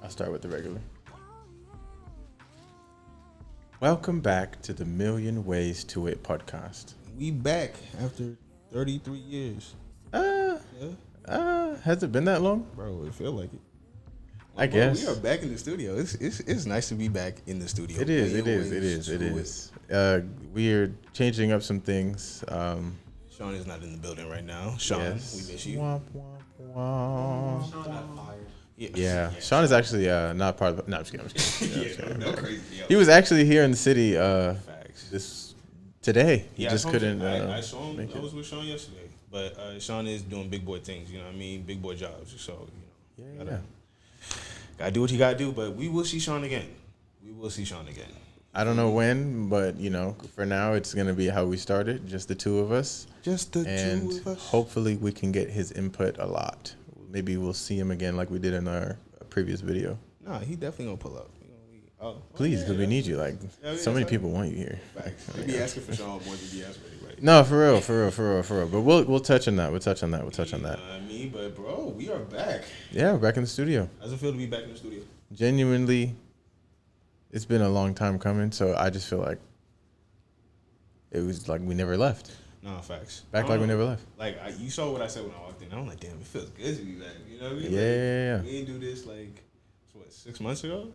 I'll start with the regular. Welcome back to the Million Ways to It podcast. We back after 33 years. Has it been that long? Bro, it feel like it. I guess. We are back in the studio. It's nice to be back in the studio. It is. We are changing up some things. Sean is not in the building right now. Sean, Yes. we miss you. Womp, womp, womp. Sean got fired. Yeah. Sean is actually not part of. No, I'm just kidding. Yeah, no crazy. Yo. He was actually here in the city Facts. today. He Yeah, just couldn't. I saw him. make I it. was with Sean yesterday, but Sean is doing big boy things. You know what I mean? Big boy jobs. So gotta do what you gotta do. But we will see Sean again. I don't know when, but for now it's gonna be how we started, just the two of us. Just the And two of us. hopefully we can get his input a lot. Maybe we'll see him again like we did in our previous video. Nah, he definitely gonna pull up. Please, because we need you. Yeah, So many that's people want you here. Facts. They be asking for Sean more than be asking for anybody. No, for real. But we'll touch on that. We'll touch on that. You know what I mean, but bro, we are back. Yeah, we're back in the studio. How's it feel to be back in the studio? Genuinely, it's been a long time coming, so I just feel like it was like we never left. Nah, facts. Back like we never left. Like you saw what I said when I walked in. I'm like, damn, it feels good to be back. You know what I mean? Yeah. Like, we ain't do this like 6 months ago.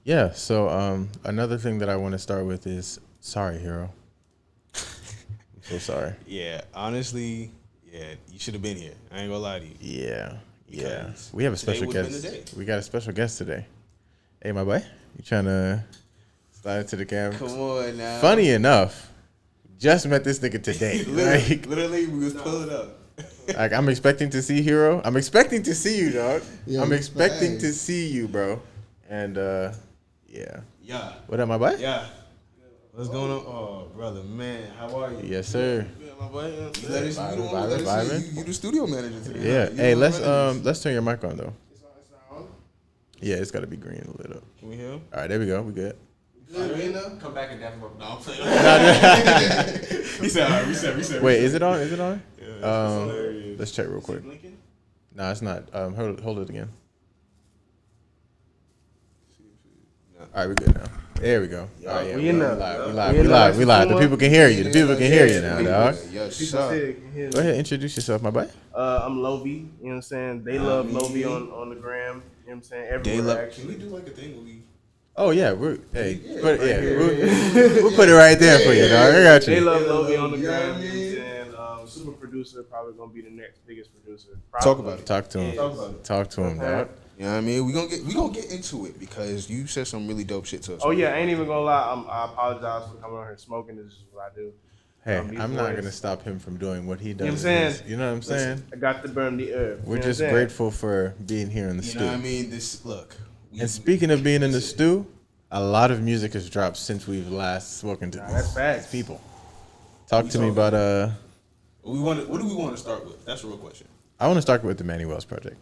Yeah. So another thing that I want to start with is sorry, hero. I'm so sorry. Yeah, honestly, you should have been here. I ain't gonna lie to you. Yeah. Because We have a today special would've been guest. the day. We got a special guest today. Hey, my boy. You trying to slide into the camera? Come on now. Funny enough, just met this nigga today. literally, we was pulling up. Like, I'm expecting to see Hero. I'm expecting to see you, dog. Yo, I'm expecting facts. to see you, bro. And, yeah. Yeah. What up, my boy? Yeah. What's going on? Oh, brother, man, how are you? Yes, sir. Yeah, my boy. You let us, you the one who let us Vibing. see. You the studio manager today. Yeah. You Hey, the one let's turn your mic on, though. It's not on. Yeah, it's got to be green a little. Can we hear him? All right, there we go. We good. Come back and definitely. No, I'm playing. He said, all right, reset. Wait, is it on? Is it on? Yeah, that's hilarious. Let's check real quick. Nah, it's not. Hold it again. All right, we're good now. There we go. All right, yeah, we in there. We live. The people can hear you. The people can hear you now, dog. Yes, People sir. say they can hear Go me. ahead, introduce yourself, my boy. I'm Lovi. You know what I'm saying? They love Lovi on the gram. You know what I'm saying? Everywhere, actually. Can we do like a thing where we? Oh yeah, we'll put it right there for you, dog. I got They you. love Lovi on the You know gram. what I You mean? know what I'm saying? Super producer, probably gonna be the next biggest producer. Talk about it. Talk to him. Talk about it. Talk to him, dog. You know what I mean? We gonna get into it because you said some really dope shit to us. Oh yeah, I ain't even gonna lie. I apologize for coming on here smoking. This is what I do. Hey, these I'm not boys- gonna stop him from doing what he does. You know what I'm saying? You know what I'm saying? I got to burn the herb. We're You know just what I'm saying? grateful for being here in the You stew. know what I mean? This look. And speaking of being in the stew, a lot of music has dropped since we've last spoken to That's facts. people. Talk to me about what do we want to start with? That's a real question. I want to start with the Manny Wells project.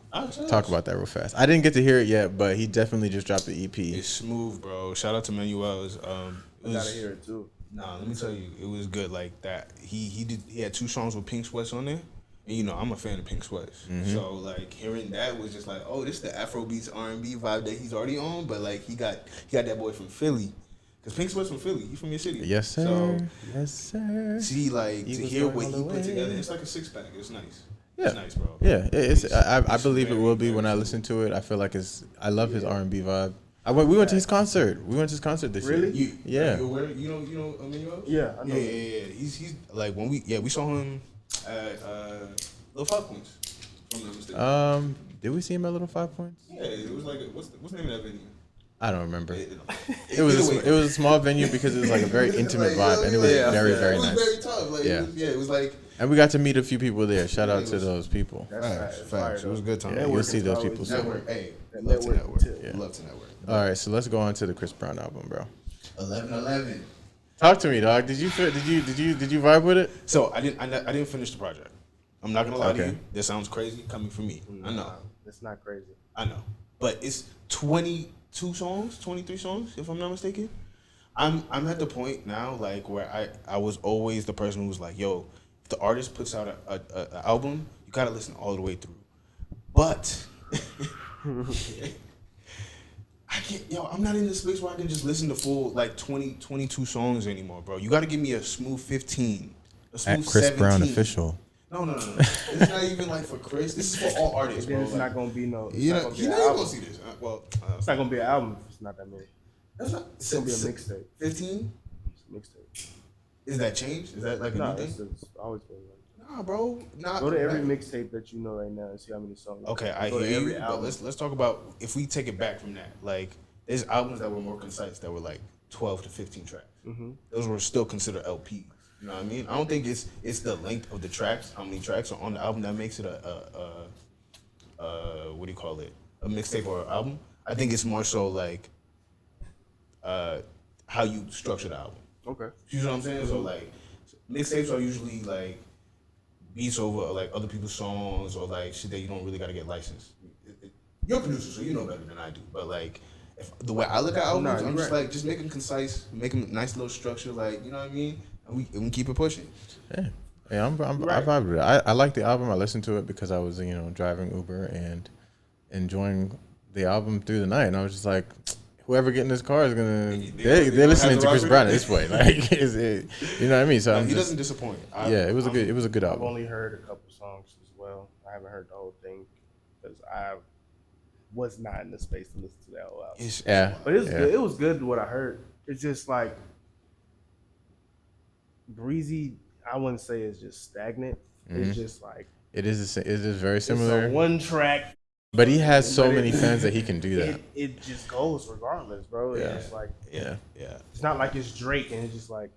Talk about that real fast. I didn't get to hear it yet, but he definitely just dropped the EP. It's smooth, bro. Shout out to Manuel's. I gotta hear it too. Nah, let me tell you, it was good. Like that, he had 2 songs with Pink Sweats on there, and I'm a fan of Pink Sweats. So like hearing that was just like, oh, this is the Afrobeats R&B vibe that he's already on. But like he got that boy from Philly, cause Pink Sweats from Philly. He from your city. Yes, sir. So Yes, sir. see, like He to was hear going what all he the put way. together, it's like a 6-pack. It's nice. Yeah. It's nice, bro. Yeah, I believe it very, will be very when I smooth. listen to it. I feel like I love his R&B vibe. We went to his concert. We went to his concert this Really? year. Yeah. You aware? You know Emmanuel? Yeah, I know. Yeah. He's like when we saw him at Little 5 Points. If I'm not mistaken. Did we see him at Little 5 Points? Yeah, it was like what's the name of that venue? I don't remember. It Either was way. it was a small venue because it was like a very intimate vibe, and it was very It was nice. very tough. Like, Yeah. it was like And we got to meet a few people there. Shout out to those people. That's fire, It was a good time. Yeah, you'll see those people soon. Network. Hey, we That love to network network. tip. We love to network. All right, so let's go on to the Chris Brown album, bro. 11:11. Talk to me, dog. Did you vibe with it? So I didn't finish the project. I'm not gonna lie to Okay. you. This sounds crazy coming from me. I know. It's not crazy. I know. But it's 22 songs, 23 songs, if I'm not mistaken. I'm at the point now, like, where I was always the person who was like, yo, if the artist puts out a album, you gotta listen all the way through. But can't, yo, I'm not in the space where I can just listen to full like 20, 22 songs anymore, bro. You got to give me a smooth 15, a smooth At Chris 17. Brown official. No. It's not even like for Chris. This is for all artists, Then bro. it's Like, not gonna be no. It's you not know, gonna be you an know you're album. gonna see this. It's not gonna be an album if it's not that many. That's not. It's gonna be a mixtape. 15. It's a mixtape. Is that changed? Is that like a No, new it's thing? always been like. Nah, bro. Nah. Go to every mixtape that you know right now and see how many songs. Okay, I Go to hear every you. But album. let's talk about if we take it back from that. Like, there's albums that were more concise that were like 12 to 15 tracks. Mm-hmm. Those were still considered LPs. You know what I mean? I don't think it's the length of the tracks, how many tracks are on the album that makes it a what do you call it? A mixtape or an album. I think it's more so like how you structure the album. Okay. You know what I'm saying? So like mixtapes are usually like beats over like other people's songs or like shit that you don't really gotta get licensed. You're a producer, so you know better than I do. But like the way I look at albums, I'm just like just make them concise, make them nice little structure, like you know what I mean? And we keep it pushing. Yeah. Yeah, I vibe with it. I like the album. I listened to it because I was, driving Uber and enjoying the album through the night. And I was just like, whoever get in this car is gonna they're listening to Chris Brown at this point. Like, you know what I mean? So he doesn't disappoint. It was a good I've album. only heard a couple songs as well. I haven't heard the whole thing because I was not in the space to listen to that whole album. But good. It was good what I heard. It's just like breezy. I wouldn't say it's just stagnant. Mm-hmm. It's just like it is very similar. It's a one track. But he has so many fans that he can do that. It just goes regardless, bro. Yeah. It's like yeah. It's not like it's Drake and it's just like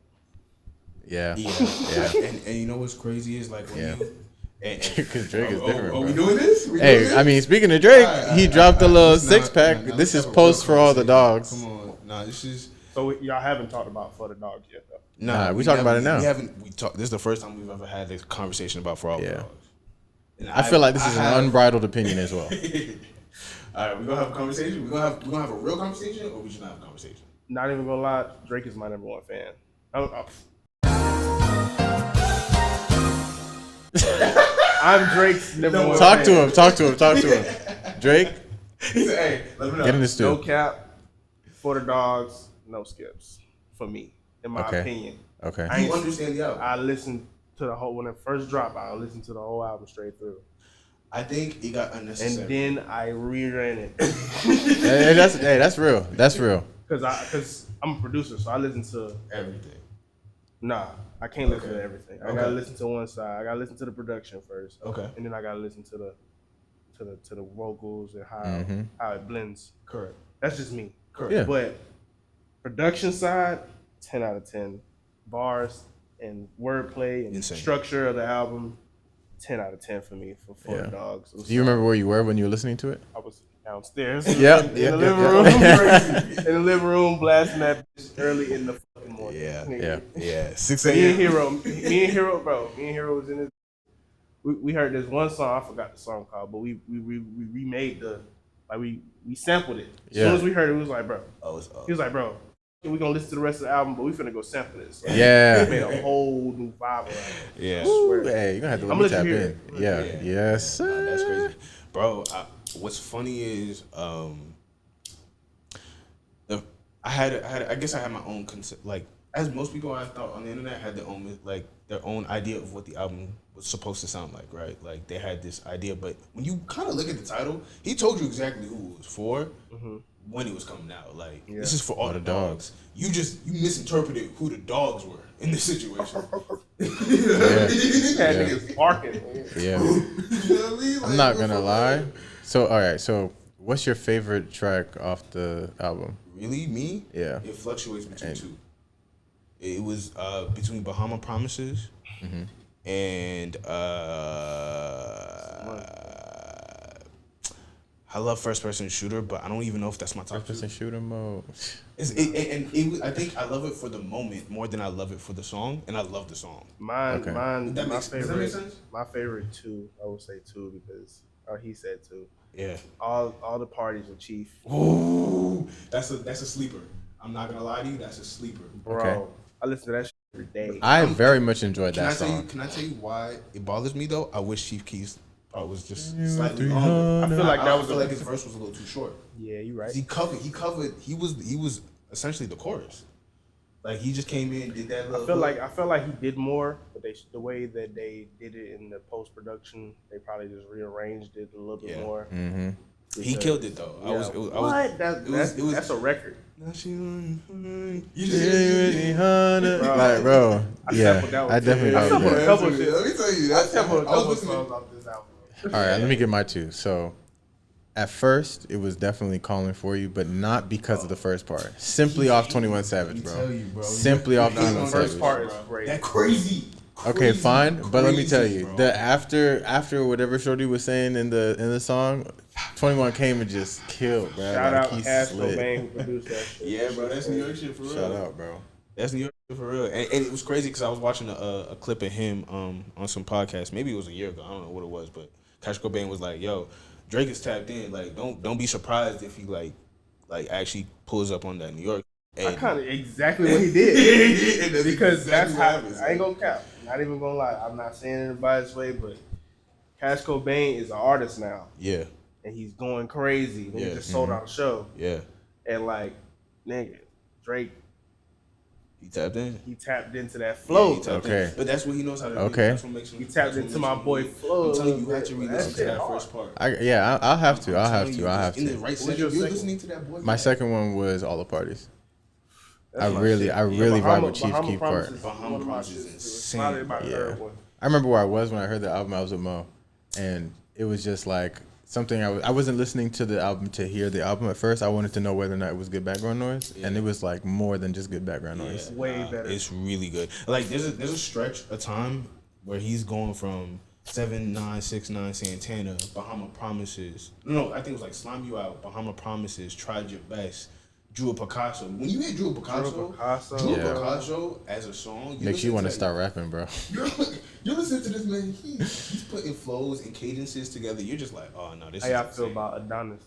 yeah. And you know what's crazy is like when you because Drake is different. Are we doing this? I mean, speaking of Drake, he dropped a little 6-pack. This is post for all the dogs. Come on, nah, this is. So y'all haven't talked about For the Dogs yet, though. Nah, we talking about it now. We haven't. This is the first time we've ever had this conversation about For All the Dogs. And I feel like this is an unbridled opinion as well. All right, we're gonna have a conversation. We're gonna have a real conversation, or we should not have a conversation. Not even gonna lie, Drake is my number one fan. I'm Drake's number one Talk fan. to him. Drake, Hey, let me know. get in the studio. No cap, For the Dogs, no skips for me, in my opinion. Okay. You understand the album? I listened to the whole when it first dropped. I listened to the whole album straight through. I think it got unnecessary. And then I reran it. That's real. That's real. Because I'm a producer, so I listen to Everything. Nah, I can't listen to everything. I gotta listen to one side. I gotta listen to the production first. Okay. And then I gotta listen to the vocals and how it blends. Correct. That's just me. Correct. Yeah. But production side, 10 out of 10. Bars and wordplay and structure of the album, 10 out of 10 for me for the Dogs. Do you remember where you were when you were listening to it? I was downstairs. In the living room. In the living room, blasting that bitch early in the fucking morning. Yeah. 6 a.m. Me and Hero was in this. We heard this one song. I forgot the song called, but we remade we sampled it. As soon as we heard it, we was like, bro. He was like, bro, we're gonna listen to the rest of the album, but we finna go sample this. So we made a whole new vibe around it. Yeah. Hey, you're gonna have to let me tap in. Yeah. Yes, sir. That's crazy. Bro, what's funny is I guess I had my own concept, like as most people I thought on the internet had their own idea of what the album was supposed to sound like, right? Like they had this idea, but when you kind of look at the title, he told you exactly who it was for when it was coming out. Like this is for all the dogs. You misinterpreted who the dogs were in this situation. Niggas barking. Yeah. You know what I mean? Like, I'm not gonna lie. So all right. So what's your favorite track off the album? Really, me? Yeah. It fluctuates between two. It was between Bahama Promises and I love First Person Shooter, but I don't even know if that's my top First Person Shooter mode. I think I love it for the moment more than I love it for the song, and I love the song. Mine. Does that make sense? My favorite two. I would say two because he said two. Yeah. All the parties with Chief. Ooh, that's a sleeper. I'm not gonna lie to you, that's a sleeper, bro. Okay. I listen to that shit every day. I very much enjoyed that song. Can I tell you why it bothers me though? I wish Chief Keef Oh, it was just slightly longer. I feel like that was like his verse was a little too short. Yeah, you're right. He was essentially the chorus. Like he just came in, did that little. I feel like he did more, but the way that they did it in the post production, they probably just rearranged it a little bit more. Mm-hmm. He killed it though. That's a record. You just like, bro. Yeah, I definitely got a couple shit. Let me tell you, I sampled a couple songs off this album. All right, let me get my two. So, at first, it was definitely Calling For You, but not because of the first part. Simply off 21 Savage, bro. Simply off 21 Savage. First part is great. That crazy. Okay, fine, but let me tell you, bro. the after whatever Shorty was saying in the song, 21 came and just killed, bro. Shout out he Cash slid. Cobain who produced that shit. Yeah, bro, that's New York shit for real. Shout out, bro. That's New York shit for real. And it was crazy because I was watching a clip of him on some podcast. Maybe it was a year ago. I don't know what it was, but Cash Cobain was like, "Yo, Drake is tapped in. Like, don't be surprised if he like actually pulls up on that New York." And I kind of exactly what he did because exactly that's what how happens, I ain't gonna cap. Not even gonna lie. I'm not saying it in a biased way, but Cash Cobain is an artist now. Yeah. And he's going crazy. He Yeah. just sold out a show. Yeah. And like, nigga, Drake, He tapped in. he tapped into that flow. Yeah, he tapped Okay. in. But that's what he knows how to do. Okay. That's what makes him. He tapped into my boy Flo. I'm telling you, you have to That re-listen to shit that hard. first part. I'll have to. I'll have to. In the right What's second, your you're second? listening to that boy. My second one was All the Parties. That's my really shit. vibe with Chief Bahama Keef Promise part. is Bahama one of my Promise is shits, too. It's insane, probably my bro. third Yeah. one. I remember where I was when I heard the album. I was with Mo, and it was just like something I wasn't listening to the album to hear the album at first. I wanted to know whether or not it was good background noise, and it was like more than just good background noise. Way better. It's really good. Like there's a stretch of time where he's going from 7969 Santana, Bahama Promises. No, I think it was like Slime You Out, Bahama Promises, Tried Your Best, Drew a Picasso. When you hear Drew a Picasso, Picasso as a song, Makes you want to start rapping, bro. You listen to this man. He's putting flows and cadences together. You're just like, oh no, this. How is y'all insane. feel about Adonis?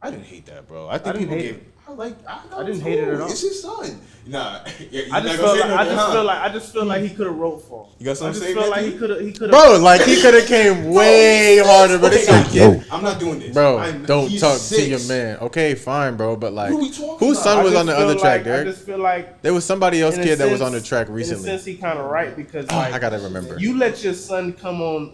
I didn't hate that, bro. I think didn't people hate gave. it. I didn't hate it at all. It's his son. Nah, I just feel like he could have wrote for him. You got something to say, I just feel like Matthew? he could have. Bro, like he could have came way harder, but it's like, I'm not doing this, bro, don't he's talk to 6. your man. Okay, fine, bro, but like, Who we talking whose about? son I was just on the feel other track, I Derek? just feel like There was somebody else in a kid that was on the sense- track in a recently. sense, he kind of right because like I gotta remember. you let your son come on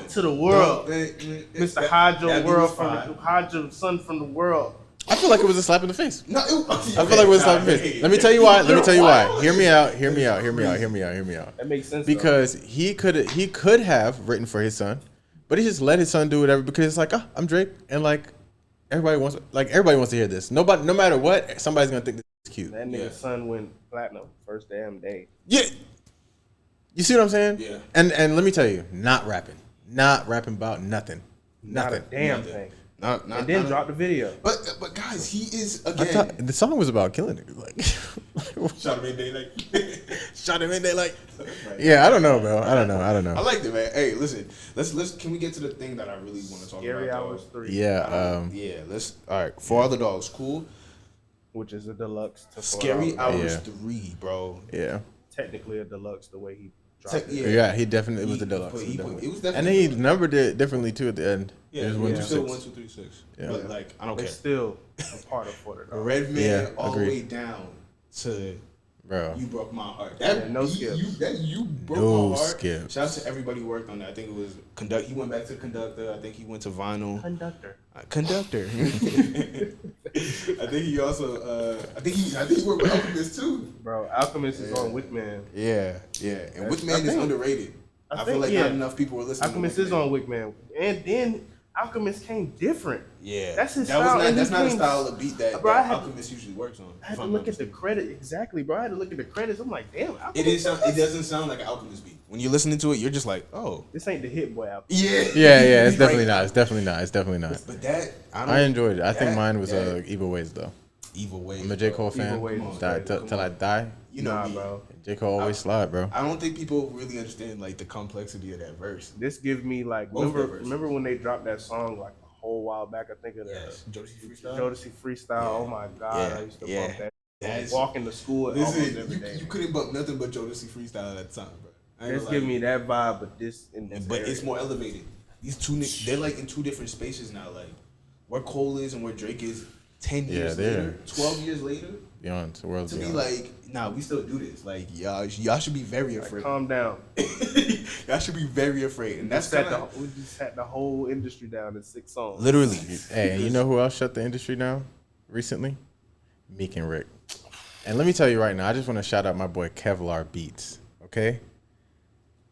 to the world, Mr. Hide your world hide your son from the world. I feel like it was a slap in the face. No, I feel like it was a slap in the face. Let me tell you why. Hear me out. That makes sense Because he could have written for his son, but he just let his son do whatever because it's like, oh, I'm Drake, and like everybody wants to hear this. No matter what, somebody's gonna think this is cute. That nigga's son went platinum first damn day. Yeah. You see what I'm saying? Yeah. And let me tell you, not rapping about nothing. Not a damn thing. Not, And then drop the video. But guys, he is I again. thought the song was about killing niggas. Like, Shot him in daylight. yeah, I don't know, bro. I don't know. I liked it, man. Hey, listen, let's. Can we get to the thing that I really want to talk Scary about? Hours 3. Yeah. Yeah. Let's. All right. For All the Dogs, cool. Which is a deluxe. To Scary Hours Yeah. 3, bro. Yeah. Technically a deluxe the way he dropped it. Yeah, he definitely it was the deluxe. It was And definitely. then he numbered it differently too at the end. Yeah, It was yeah. 1 It's through still 6. 1, 2, 3, 6. Yeah. But like, I don't care. It's still a part of Florida. Red Man Yeah, all the agreed. way down to Bro. You Broke My Heart. no beat, skip. You broke No my heart. skip. Shout out to everybody who worked on that. I think it was He went back to Conductor. I think he went to Vinyl. Conductor. I think he also. I think he worked with Alchemist too. Bro, Alchemist is on Wickman. Yeah. And Wickman is underrated. I feel like not enough people were listening. Alchemist is on Wickman. And then Alchemist came different. Yeah, That's his that style. Was not, and that's he not a came- style of beat that, Bro, I that had to- Alchemist usually works on. I had to look at the credit. Exactly, bro. I had to look at the credits. I'm like, damn. Alchemist, It doesn't sound like an Alchemist beat. When you're listening to it, you're just like, oh. This ain't the Hit Boy Alchemist. Yeah, it's definitely not. It's definitely not. But that, I enjoyed it. I think mine was Evil Ways though. Evil Ways. I'm a J. Cole Evil fan. Ways is great. Till I die. You know Nah, me. bro. J. Cole always slide, bro. I don't think people really understand like the complexity of that verse. This gives me like remember when they dropped that song like a whole while back? I think of that Jodeci Freestyle. Yeah. Oh my god, Yeah. I used to Yeah. bump that. That's- Walking to school almost every Listen, day. you couldn't bump nothing but Jodeci Freestyle at that time, bro. This give me that vibe, but this in this But area. it's more elevated. these two they're like in two different spaces now. Like where Cole is and where Drake is 10 years later, 12 years later. Beyond the world. To be like, nah, we still do this. Like y'all should be very afraid. Calm down. Y'all should be very afraid. And that's we just had the whole industry down in 6 songs. Literally. Hey, and you know who else shut the industry down recently? Meek and Rick. And let me tell you right now, I just want to shout out my boy Kevlar Beats. Okay,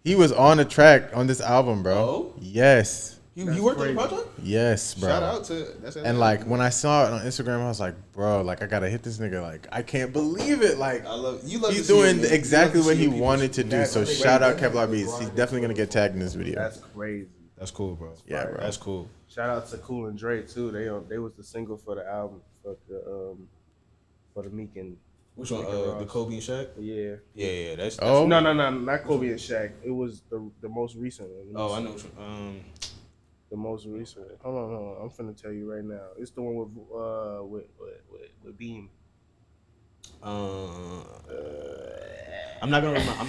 he was on the track on this album, bro. Oh? Yes. You worked on the project? Yes, bro. Shout out to and like when I saw it on Instagram, I was like, bro, like I gotta hit this nigga. Like I can't believe it. Like he's doing exactly what he wanted to do. So shout out Kevlar Beats. He's definitely gonna get tagged in this video. That's crazy. That's cool, bro. Yeah, bro. That's cool. Shout out to Cool and Dre too. They was the single for the album for the Meek and which one? The Kobe and Shaq? Yeah. Yeah. That's no, not Kobe and Shaq. It was the most recent one. Oh, I know. The most recent. Hold on. I'm finna tell you right now. It's the one with Beam. I'm not gonna. I'm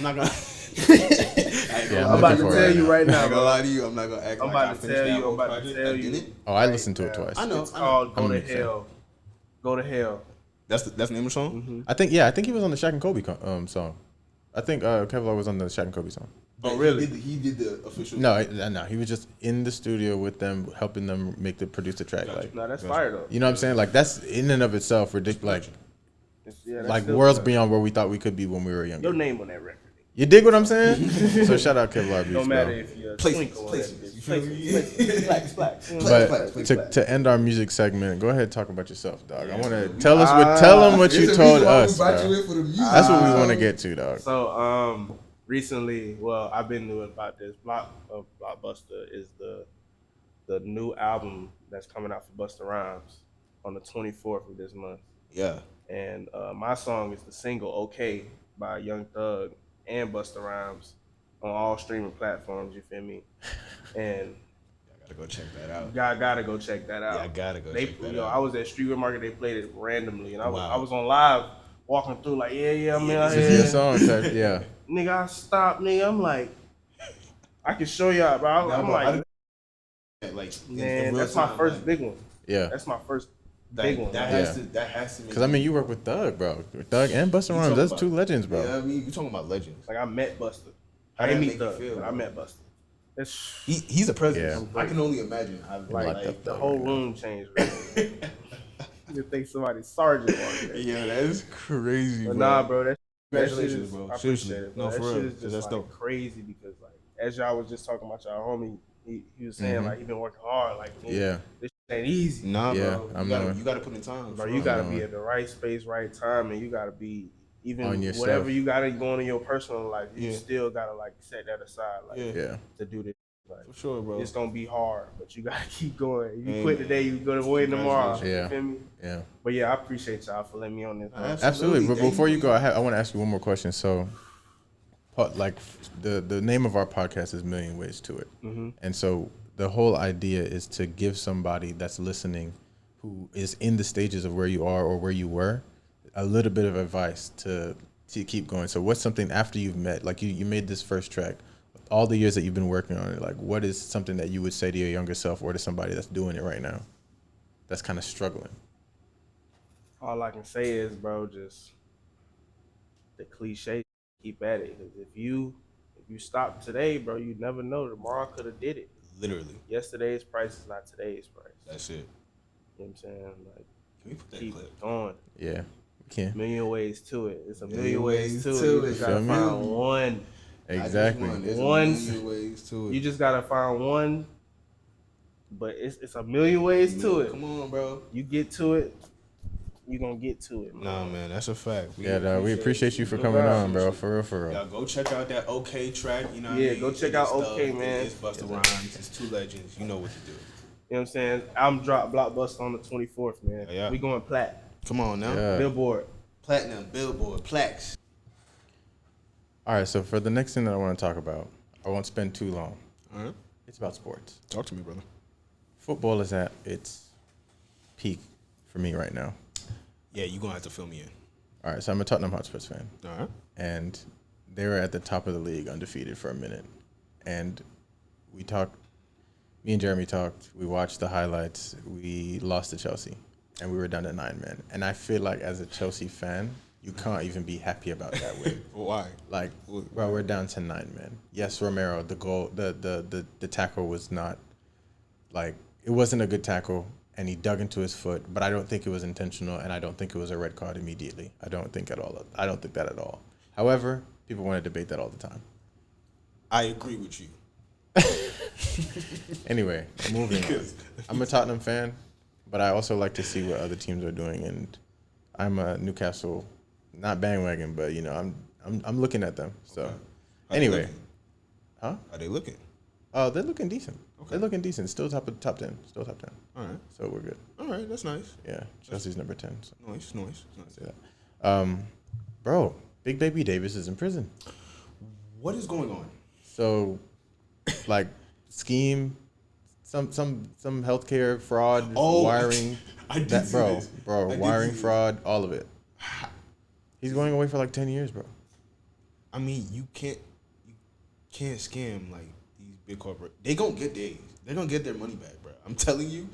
about to tell you right now. I'm not gonna lie to you. I'm not gonna act. I'm about to tell you. Oh, I listened to it twice. I know. It's called Go to Hell. Go to Hell. That's the name of the song. Mm-hmm. I think he was on the Shaq and Kobe song. I think Kevlar was on the Shaq and Kobe song. Oh, really? He did the official. No, he was just in the studio with them, helping them produce the track. Gotcha. Like, No, that's fire though. you know what I'm saying? Like that's in and of itself ridiculous. Like worlds beyond where we thought we could be when we were younger. Your name on that record. You dig what I'm saying? So shout out Kevlar Beats. No matter bro. if you're Places. But to end our music segment, go ahead and talk about yourself, dog. I want to tell them what you told us. Bro. That's what we want to get to, dog. So recently, well, I've been knew about this. Blockbuster is the new album that's coming out for Busta Rhymes on the 24th of this month. Yeah. And my song is the single "Okay" by Young Thug and Busta Rhymes on all streaming platforms. You feel me? And I gotta go check that out. Gotta go check that out. Yeah, I gotta go check that out. I was at Streetwear Market. They played it randomly, and I was on live walking through like, yeah, man, This is your song, type, yeah. Nigga, I stopped, nigga. I'm like, I can show y'all, bro. I'm like, man, that's my first big one. Yeah, that's my first big one. That has to. Because I mean, you work with Thug, bro. Thug and Busta Rhymes. That's two legends, bro. Yeah, I mean, you talking about legends. Like I met Busta. I didn't meet Thug, but I met Busta. He's a president. Yeah. I can only imagine. Like the whole room changed. Right? You think somebody's sergeant walking there. Yeah, that is crazy, but bro. Nah, bro. Congratulations, bro. I appreciate it. No, that for shit real. is just That's dope. crazy because like as y'all was just talking about y'all homie, he was saying like he been working hard. Like this shit ain't easy. Nah, yeah, bro. You gotta put in time. Bro, you gotta be at the right space, right time, and you gotta be even on yourself. Whatever you got going in your personal life, you still gotta like set that aside, like to do this. Like, for sure, bro. It's gonna be hard, but you gotta keep going. You quit today, you go to win tomorrow. Yeah. You feel me? Yeah. But yeah, I appreciate y'all for letting me on this. Absolutely. But before you go, I want to ask you one more question. So, like the name of our podcast is Million Ways to It, and so the whole idea is to give somebody that's listening, who is in the stages of where you are or where you were, a little bit of advice to keep going. So, what's something after you've met, like you made this first track, all the years that you've been working on it, like what is something that you would say to your younger self or to somebody that's doing it right now, that's kind of struggling? All I can say is, bro, just the cliche, keep at it. Because if you stop today, bro, you never know. Tomorrow could have did it. Literally. Yesterday's price is not today's price. That's it. You know what I'm saying? Like, can we put that keep clip? going. Yeah, we can. Million ways to it. It's a million ways to it. You just gotta find one. Exactly. One. Ways to it. You just gotta find one. But it's a million ways to it. Come on, bro. You get to it, you gonna get to it. Nah, man, that's a fact. We appreciate you for coming on, bro. For real. Y'all go check out that OK track. You know what I mean? Go check out OK, man. It's Busta Rhymes. It's two legends. You know what to do. You know what I'm saying? Album drop Blockbuster on the 24th, man. Yeah. We going plat. Come on now. Yeah. Billboard. Platinum, Billboard, plaques. All right, so for the next thing that I want to talk about, I won't spend too long. All right. It's about sports. Talk to me, brother. Football is at its peak for me right now. Yeah, you're going to have to fill me in. All right, so I'm a Tottenham Hotspur fan. All right. And they were at the top of the league, undefeated for a minute. And we talked Me and Jeremy talked. We watched the highlights. We lost to Chelsea, and we were down to 9 men. And I feel like as a Chelsea fan, you can't even be happy about that win. Why? Like, bro, we're down to 9 men. Yes, Romero, the goal, the tackle was not, like, it wasn't a good tackle, and he dug into his foot, but I don't think it was intentional, and I don't think it was a red card immediately. I don't think that at all. However, people want to debate that all the time. I agree with you. Anyway, moving on. I'm a Tottenham fan, but I also like to see what other teams are doing, and I'm a Newcastle, not bandwagon, but you know, I'm looking at them. So, Okay. anyway, How they looking? oh, they're looking decent. Okay. They're looking decent. Still top 10. Still top 10. All right. So we're good. All right. That's nice. Yeah, Chelsea's number 10. So Nice. say that. Bro, Big Baby Davis is in prison. What is going on? So, like, scheme, some healthcare fraud, wiring. I did see this. Bro, I did wiring see this. fraud, all of it. He's going away for like 10 years, bro. I mean, you can't scam like these big corporate. They gonna get they're gonna get their money back, bro. I'm telling you,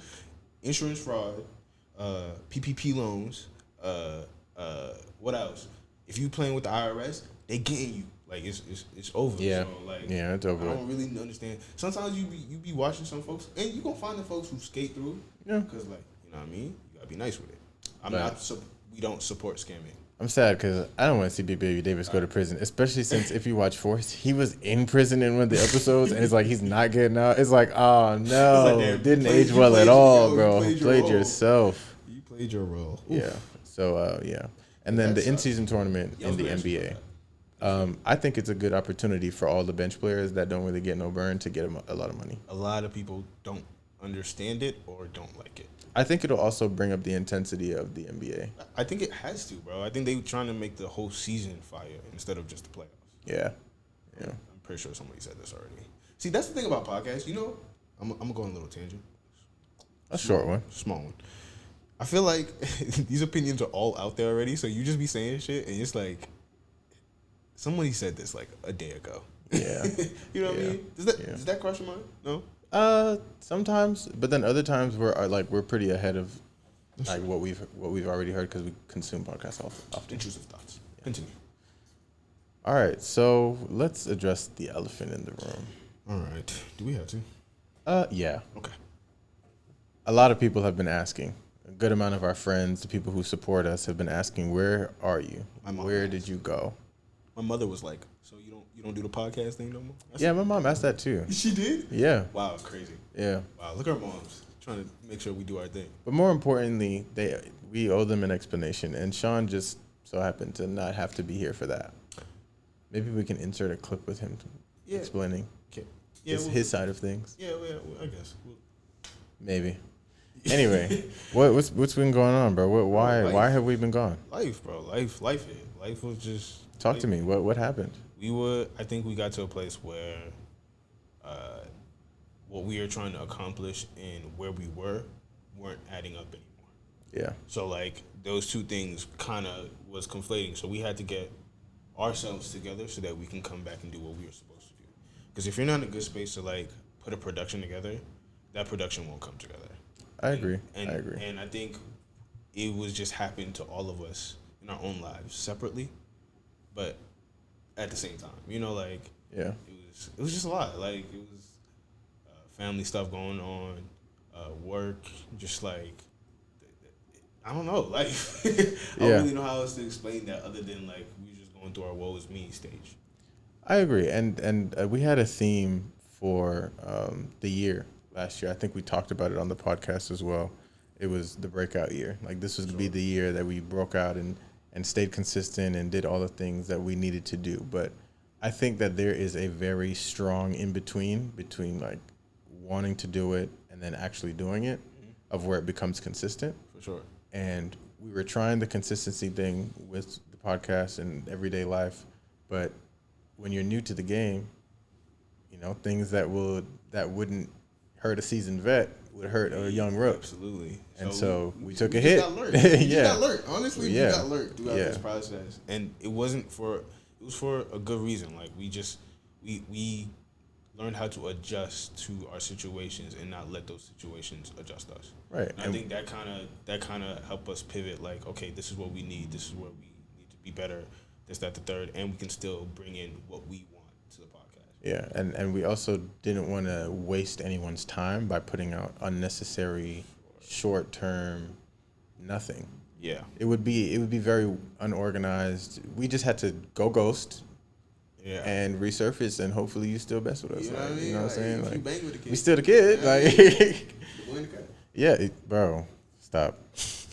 insurance fraud, PPP loans, what else? If you playing with the IRS, they getting you. Like it's over. Yeah. So, like, Yeah, it's over. I don't really understand. Sometimes you be watching some folks, and you gonna find the folks who skate through. Yeah. Because like, you know what I mean. You gotta be nice with it. We don't support scamming. I'm sad because I don't want to see Big Baby Davis go to prison, especially since if you watch Force, he was in prison in one of the episodes, and it's like he's not getting out. It's like, oh no, damn, didn't you age well at all, bro. you Played role. yourself. You played your role. Yeah. So yeah, and then That the sucks. in-season tournament Yeah, I in was the gonna NBA. ask you I think it's a good opportunity for all the bench players that don't really get no burn to get a lot of money. A lot of people don't understand it or don't like it. I think it'll also bring up the intensity of the NBA. I think it has to, bro. I think they were trying to make the whole season fire instead of just the playoffs. Yeah. I'm pretty sure somebody said this already. See, that's the thing about podcasts. You know, I'm gonna go on a little tangent. A short one. Small one. I feel like these opinions are all out there already, so you just be saying shit, and it's like, somebody said this like a day ago. Yeah. You know what I Yeah. mean? Does that cross your mind? No. Sometimes, but then other times we're pretty ahead of like what we've already heard because we consume podcasts often. Intrusive thoughts. Continue. All right, so let's address the elephant in the room. All right. Do we have to? Yeah. Okay. A lot of people have been asking. A good amount of our friends, the people who support us, have been asking, "Where are you? My mom Where asked. did you go?" My mother was like, "So you don't do the podcast thing no more?" I said, Yeah, my mom asked that too. She did? Yeah, Wow, crazy. yeah. Wow, look at our moms trying to make sure we do our thing. But more importantly, we owe them an explanation, and Sean just so happened to not have to be here for that. Maybe we can insert a clip with him explaining Okay. Yeah, his side of things. Yeah, I guess. Maybe. Anyway, what's been going on, bro? Why have we been gone? Life, bro. Life hit. Life was just. Talk to me. What happened? I think we got to a place where what we were trying to accomplish and where we weren't adding up anymore. Yeah. So, like, those two things kind of was conflating. So we had to get ourselves together so that we can come back and do what we were supposed to do. Because if you're not in a good space to, like, put a production together, that production won't come together. I agree. And, I agree. And I think it was just happened to all of us in our own lives separately, but at the same time, you know, like, Yeah. it was just a lot. Like, it was family stuff going on, work, just like, I don't know, like, I don't really know how else to explain that other than, like, we were just going through our woe is me stage. I agree. And we had a theme for the year last year. I think we talked about it on the podcast as well. It was the breakout year. Like, this was to be the year that we broke out and stayed consistent and did all the things that we needed to do. But I think that there is a very strong between like wanting to do it and then actually doing it, of where it becomes consistent. For sure. And we were trying the consistency thing with the podcast and everyday life. But when you're new to the game, you know, things that wouldn't hurt a seasoned vet would hurt a young rook. Absolutely. And so we took a just hit. Got learned. We Yeah. got learned. Honestly, Yeah. we got learned throughout Yeah. this process. And it was for a good reason. Like, we learned how to adjust to our situations and not let those situations adjust us. Right. And I think that kind of help us pivot. Like, okay, this is what we need. This is where we need to be better. This, that, the third, and we can still bring in what we want to the podcast. Yeah, and we also didn't want to waste anyone's time by putting out unnecessary, short-term, nothing. Yeah, it would be very unorganized. We just had to go ghost. Yeah. And resurface, and hopefully you still mess with us. You know like, what I mean? You know what I'm saying? Like, like, bang with the kid. We still the kid. Yeah. Like, yeah, bro. Stop.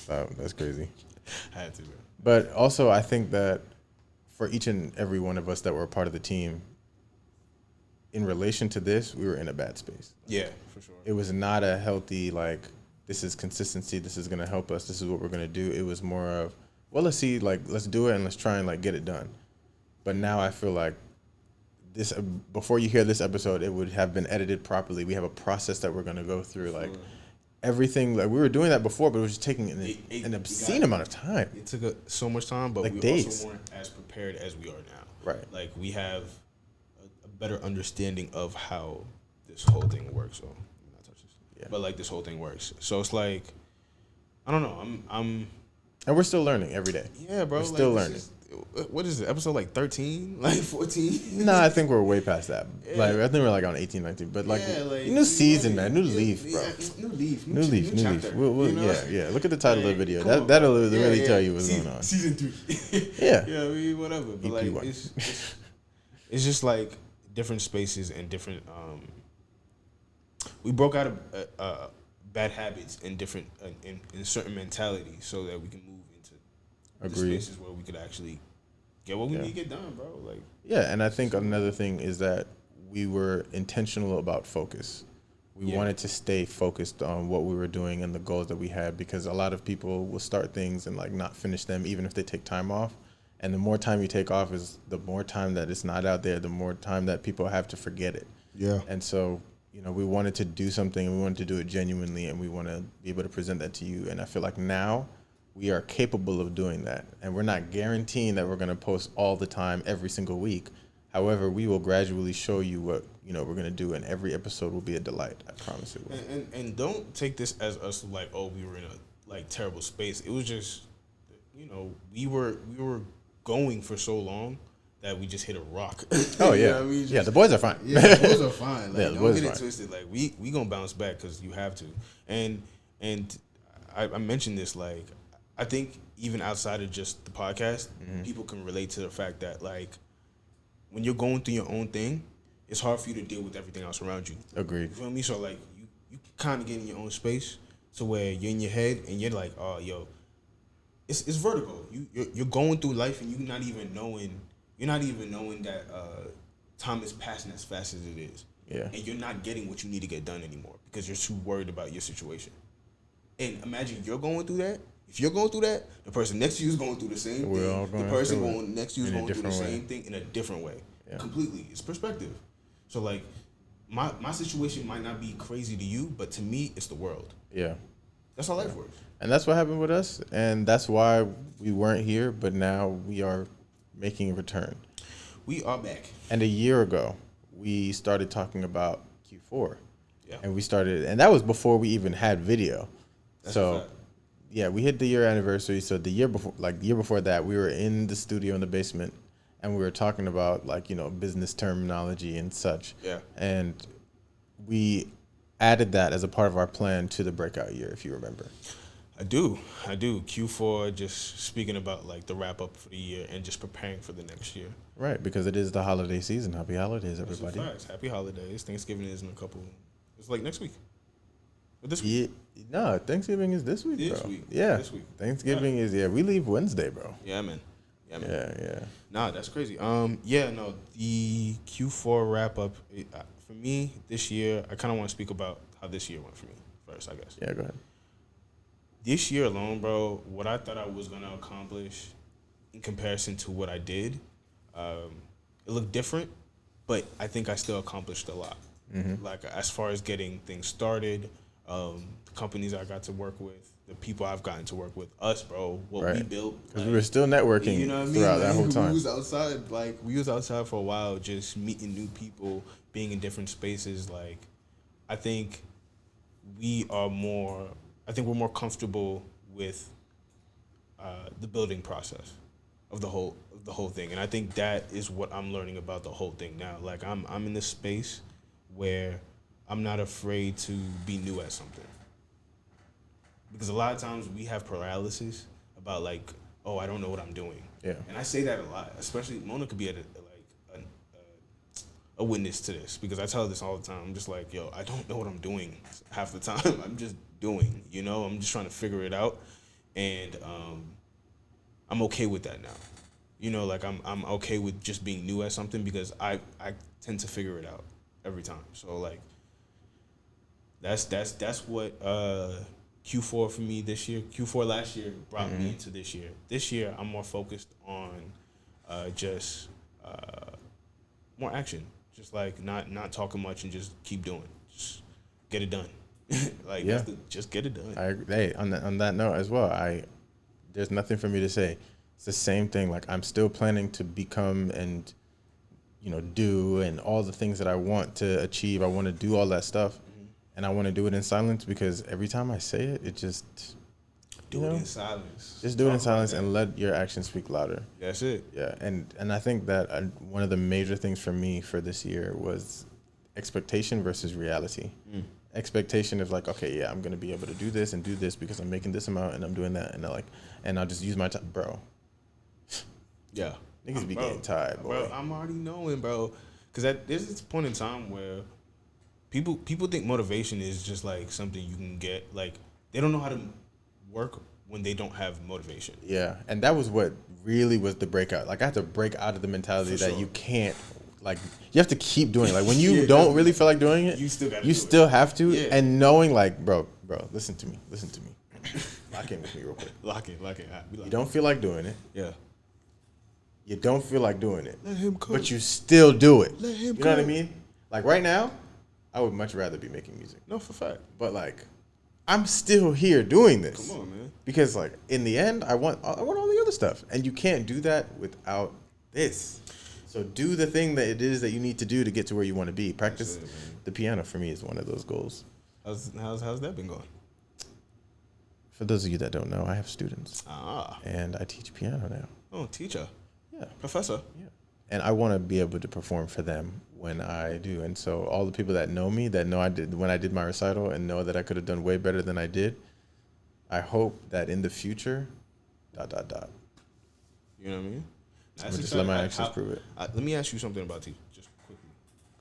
That's crazy. I had to, bro. But also, I think that for each and every one of us that were a part of the team, in relation to this, we were in a bad space. Yeah, for sure. It was not a healthy, like, this is consistency, this is going to help us, this is what we're going to do. It was more of, well, let's see, like, let's do it and let's try and, like, get it done. But now I feel like this, before you hear this episode, it would have been edited properly. We have a process that we're going to go through, like, everything. Like, we were doing that before, but it was just taking an obscene amount of time. It took so much time, but like we days. Also weren't as prepared as we are now. Right. Like, we have a better understanding of how this whole thing works. So, not touch this. Yeah. But like, this whole thing works. So it's like, I don't know. I'm. And we're still learning every day. Yeah, bro. We're still learning. What is it? Episode like 13? Like 14? Nah, I think we're way past that. Yeah. Like, I think we're like on 18, 19. But like, new season, man. New leaf, bro. New leaf. New leaf. We'll, you know? Yeah. Look at the title of the video. That'll really tell you what's going on. Season 3. Yeah. Yeah, I mean, whatever. But like, it's just like different spaces and different. We broke out of bad habits and different in certain mentalities so that we can move into the spaces where we could actually get what we need to get done, bro. Like, yeah, and I think another thing is that we were intentional about focus. We wanted to stay focused on what we were doing and the goals that we had, because a lot of people will start things and like not finish them even if they take time off. And the more time you take off is the more time that it's not out there, the more time that people have to forget it. Yeah. And so, you know, we wanted to do something and we wanted to do it genuinely, and we want to be able to present that to you. And I feel like now we are capable of doing that. And we're not guaranteeing that we're going to post all the time every single week. However, we will gradually show you what, you know, we're going to do, and every episode will be a delight. I promise it will. And don't take this as us like, oh, we were in a like terrible space. It was just, you know, we were going for so long that we just hit a rock. Oh, yeah. You know what I mean? Yeah, the boys are fine. Yeah, the boys are fine. Like, yeah, don't get it twisted. Like, we going to bounce back because you have to. And I mentioned this, like, I think even outside of just the podcast, people can relate to the fact that, like, when you're going through your own thing, it's hard for you to deal with everything else around you. Agreed. You feel me? So, like, you kind of get in your own space to where you're in your head and you're like, oh, yo, it's vertical. You're going through life and you're not even knowing that time is passing as fast as it is. Yeah. And you're not getting what you need to get done anymore because you're too worried about your situation. And imagine you're going through that. If you're going through that, the person next to you is going through the same thing. The person next to you is going through the same thing in a different way. Yeah. Completely. It's perspective. So, like, my situation might not be crazy to you, but to me, it's the world. Yeah. That's how life works. And that's what happened with us. And that's why we weren't here, but now we are making a return. We are back. And a year ago, we started talking about Q4. Yeah. And that was before we even had video. That's so, yeah, we hit the year anniversary. So the year before that, we were in the studio in the basement, and we were talking about, like, you know, business terminology and such. Yeah. And we added that as a part of our plan to the breakout year, if you remember. I do. Q4, just speaking about, like, the wrap up for the year and just preparing for the next year. Right, because it is the holiday season. Happy holidays, everybody. That's Happy holidays. Thanksgiving is in a couple. It's like next week. But this week. Yeah, no, Thanksgiving is this week, This bro. week. Yeah. This week. Thanksgiving is, we leave Wednesday, bro. Yeah, man. Yeah. Nah, that's crazy. The Q4 wrap up, for me this year, I kind of want to speak about how this year went for me first, I guess. Yeah, go ahead. This year alone, bro, what I thought I was going to accomplish in comparison to what I did, it looked different, but I think I still accomplished a lot. Mm-hmm. Like, as far as getting things started, the companies I got to work with, the people I've gotten to work with, us, bro, what we built. Because we were still networking, you know what I mean? Throughout that whole time. We was outside for a while, just meeting new people, being in different spaces, like I think we're more comfortable with the building process of the whole thing, and I think that is what I'm learning about the whole thing now. Like I'm in this space where I'm not afraid to be new at something, because a lot of times we have paralysis about like, oh, I don't know what I'm doing. Yeah. And I say that a lot, especially Mona could be a witness to this, because I tell her this all the time. I'm just like, yo, I don't know what I'm doing half the time. I'm just doing, I'm just trying to figure it out, and I'm okay with that now. Like I'm okay with just being new at something, because I tend to figure it out every time. So like that's what Q4 for me this year. Q4 last year brought me into this year. This year I'm more focused on just more action. Just like not talking much and just keep doing. Just get it done. Like just get it done. I agree. Hey, on that note as well, there's nothing for me to say. It's the same thing. Like I'm still planning to become and do and all the things that I want to achieve. I want to do all that stuff, and I want to do it in silence, because every time I say it, it just do it in silence. Just do it in silence and let your actions speak louder. That's it. Yeah, and I think that one of the major things for me for this year was expectation versus reality. Expectation of like, okay, yeah, I'm gonna be able to do this and do this because I'm making this amount and I'm doing that, and I'll just use my time, bro. Yeah, niggas be getting tired, boy. Bro, I'm already knowing, bro, because there's this point in time where people think motivation is just like something you can get. Like they don't know how to work when they don't have motivation. Yeah, and that was what really was the breakout. Like I had to break out of the mentality that you can't, like you have to keep doing it. Like when you don't really feel like doing it, you still have to. Yeah. And knowing like, bro, listen to me. Lock in with me real quick. Lock in. You don't feel like doing it. Yeah. You don't feel like doing it. Let him cook. But you still do it. Let him You know what I mean? Like right now, I would much rather be making music. No, for fact. But like, I'm still here doing this. Come on, man. Because like in the end, I want all the other stuff, and you can't do that without this. So do the thing that it is that you need to do to get to where you want to be. Practice the piano for me is one of those goals. How's that been going? For those of you that don't know, I have students. Ah. And I teach piano now. Oh, teacher. Yeah. Professor. Yeah. And I want to be able to perform for them when I do. And so all the people that know me, that know I did when I did my recital and know that I could have done way better than I did, I hope that in the future, ... You know what I mean? Just let my actions prove it. Let me ask you something about teaching, just quickly.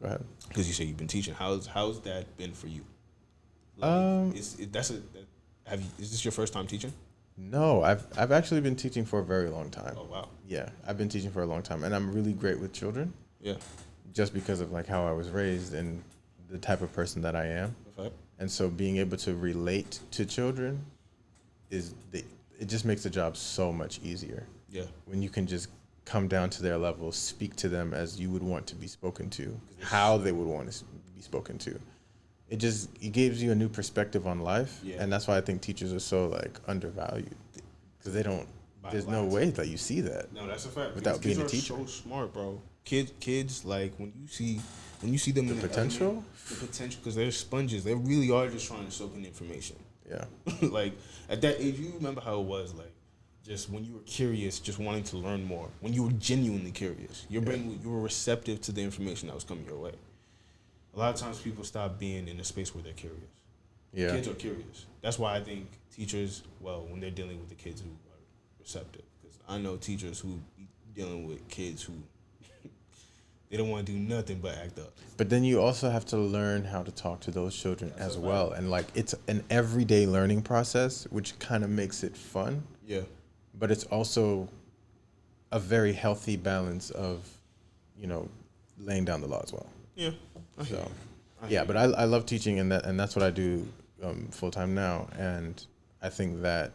Go ahead. Because you say you've been teaching. How's that been for you? Like, is this your first time teaching? No, I've actually been teaching for a very long time. Oh wow. Yeah, I've been teaching for a long time, and I'm really great with children. Yeah. Just because of like how I was raised and the type of person that I am. Okay. And so being able to relate to children it just makes the job so much easier. Yeah. When you can just come down to their level, speak to them as you would want to be spoken to, how they would want to be spoken to. It gives you a new perspective on life. Yeah. And that's why I think teachers are so like undervalued, because there's no way that you see that. No, that's a fact. Without being a teacher. So smart, bro. Kids them the potential, because they're sponges. They really are just trying to soak in information. Yeah. Like at that age, you remember how it was like, just when you were curious, just wanting to learn more. When you were genuinely curious, your brain, you were receptive to the information that was coming your way. A lot of times people stop being in a space where they're curious. Yeah. Kids are curious. That's why I think teachers, when they're dealing with the kids who are receptive, because I know teachers who be dealing with kids who they don't want to do nothing but act up. But then you also have to learn how to talk to those children as well. And like it's an everyday learning process, which kind of makes it fun. Yeah. But it's also a very healthy balance of, laying down the law as well. Yeah. But I love teaching, and that's what I do full time now. And I think that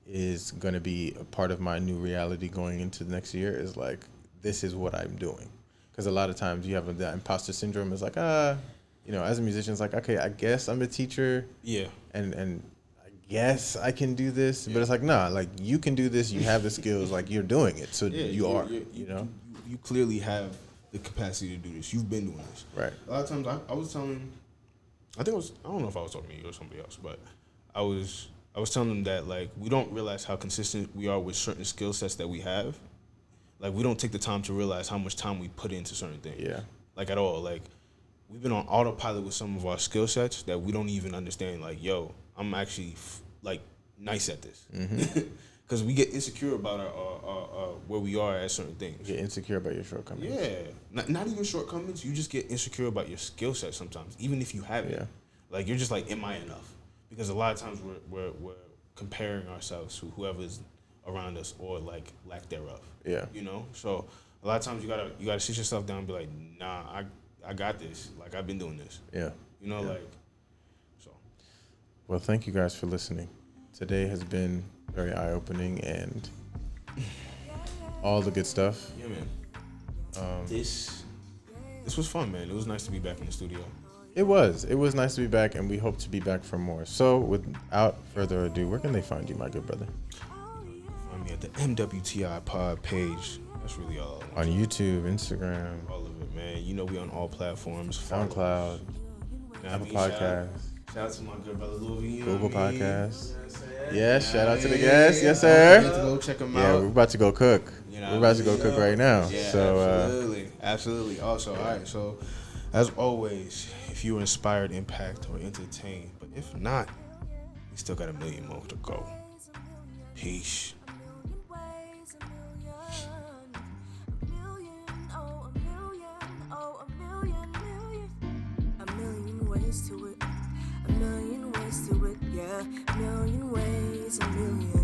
is going to be a part of my new reality going into the next year. Is like, this is what I'm doing. Because a lot of times you have that imposter syndrome. It's like, as a musician, it's like, okay, I guess I'm a teacher. Yeah. And I guess I can do this. Yeah. But it's like, nah, like you can do this. You have the skills. Like you're doing it. So you are. You clearly have the capacity to do this. You've been doing this. Right. A lot of times I was telling, I don't know if I was talking to you or somebody else, but I was telling them that like we don't realize how consistent we are with certain skill sets that we have. Like we don't take the time to realize how much time we put into certain things. Yeah. Like at all. Like we've been on autopilot with some of our skill sets that we don't even understand. Like, yo, I'm actually like nice at this. Because we get insecure about our where we are at certain things. You get insecure about your shortcomings. Yeah, not even shortcomings. You just get insecure about your skill set sometimes, even if you have it. Yeah. Like you're just like, am I enough? Because a lot of times we're comparing ourselves to whoever's around us or like lack thereof. Yeah. You know, so a lot of times you gotta sit yourself down and be like, nah, I got this. Like I've been doing this. Yeah. You know, Yeah. like so. Well, thank you guys for listening. Today has been very eye-opening and all the good stuff. Yeah, man. This was fun, man. It was nice to be back in the studio. It was nice to be back, and we hope to be back for more. So, without further ado, where can they find you, my good brother? Find me at the MWTI pod page. That's really all. On YouTube, Instagram, All of it, man. You know we on all platforms. SoundCloud, Apple Podcasts, Shout out to my good brother Lovi. Google Podcasts. Yeah. Yes, shout out to the guests. Yes, sir. To go check them Yeah, out. we're about to go cook. You know We're what I about to go mean? cook right now. Yeah, So, absolutely. Also, all right. So, as always, if you were inspired, impact, or entertained, but if not, we still got a million more to go. Peace. To it, a million ways to it, yeah, a million ways, a million.